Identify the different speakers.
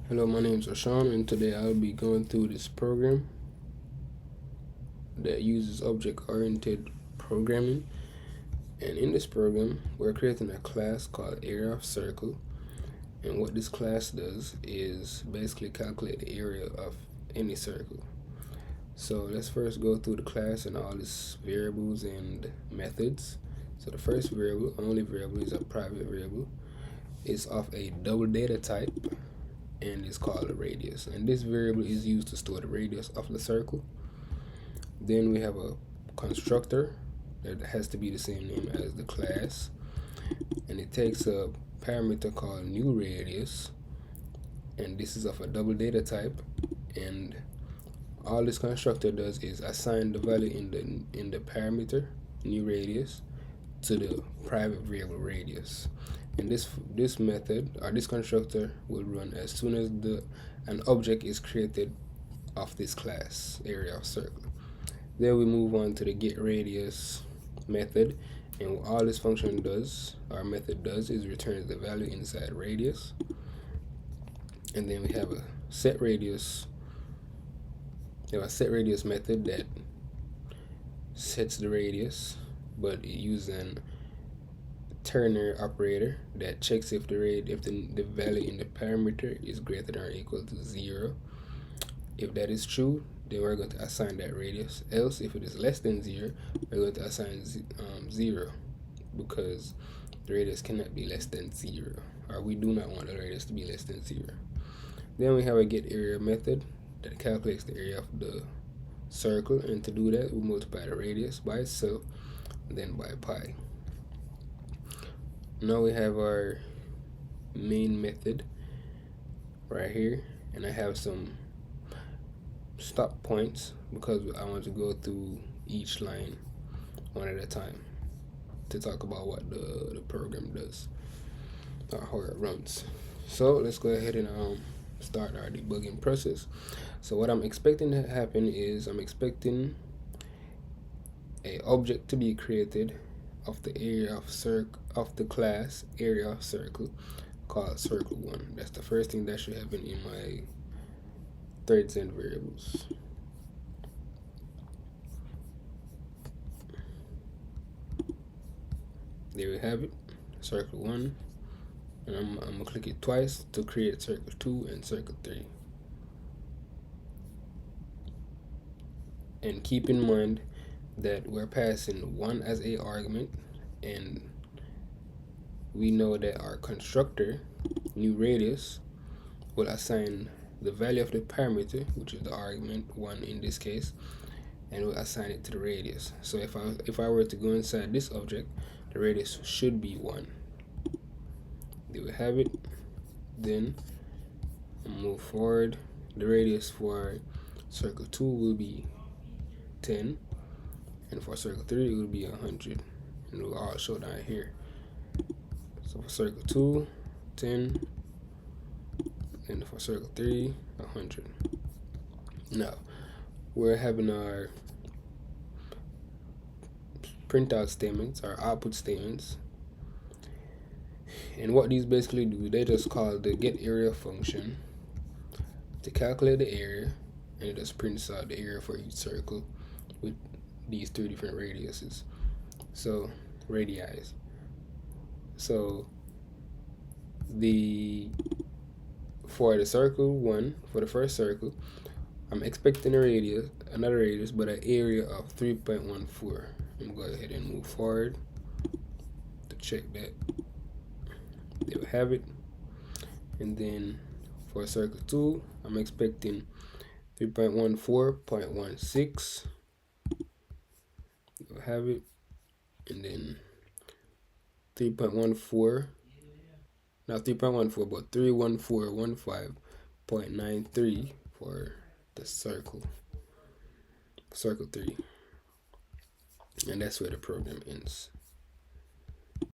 Speaker 1: Hello, my name is Rashawn, and today I'll be going through this program that uses object-oriented programming. And in this program, we're creating a class called area of circle. And what this class does is basically calculate the area of any circle. So let's first go through the class and all its variables and methods. So the first variable, only variable, is a private variable. It's of a double data type, and it's called a radius, and this variable is used to store the radius of the circle. Then we have a constructor that has to be the same name as the class, and it takes a parameter called new radius, and this is of a double data type. And all this constructor does is assign the value in the parameter new radius to the private variable radius. And this method, or this constructor, will run as soon as an object is created of this class area of circle. Then we move on to the get radius method, and all this function does, our method does, is returns the value inside radius. And then we have a set radius. We have a set radius method that sets the radius, but it uses an ternary operator that checks if the value in the parameter is greater than or equal to 0. If that is true, then we're going to assign that radius. Else, if it is less than 0, we're going to assign 0, because the radius cannot be less than 0, or we do not want the radius to be less than 0. Then we have a get area method that calculates the area of the circle, and to do that, we multiply the radius by itself, then by pi. Now we have our main method right here, and I have some stop points because I want to go through each line one at a time to talk about what the program does, or how it runs. So let's go ahead and start our debugging process. So what I'm expecting to happen is I'm expecting an object to be created of the area of the class area of circle called circle1. That's the first thing that should happen in my threads and variables. There we have it, circle1, and I'm gonna click it twice to create circle2 and circle3. And keep in mind that we're passing 1 as a argument, and we know that our constructor new radius will assign the value of the parameter, which is the argument 1 in this case, and we'll assign it to the radius. So if I were to go inside this object, the radius should be 1. There we have it. Then move forward. The radius for circle 2 will be 10, and for circle 3 it will be 100, and it will all show down here. So for circle 2, 10, and for circle 3, 100. Now we're having our printout statements, our output statements, and what these basically do, they just call the get area function to calculate the area, and it just prints out the area for each circle with these 3 different radiuses, so radii. So for the circle 1, for the first circle, I'm expecting another radius, but an area of 3.14. I'm going to go ahead and move forward to check that. There we have it. And then for circle 2, I'm expecting 3.14.16. We'll have it. And then 3.14, not 3.14, but 31415.93 for the circle 3. And that's where the program ends.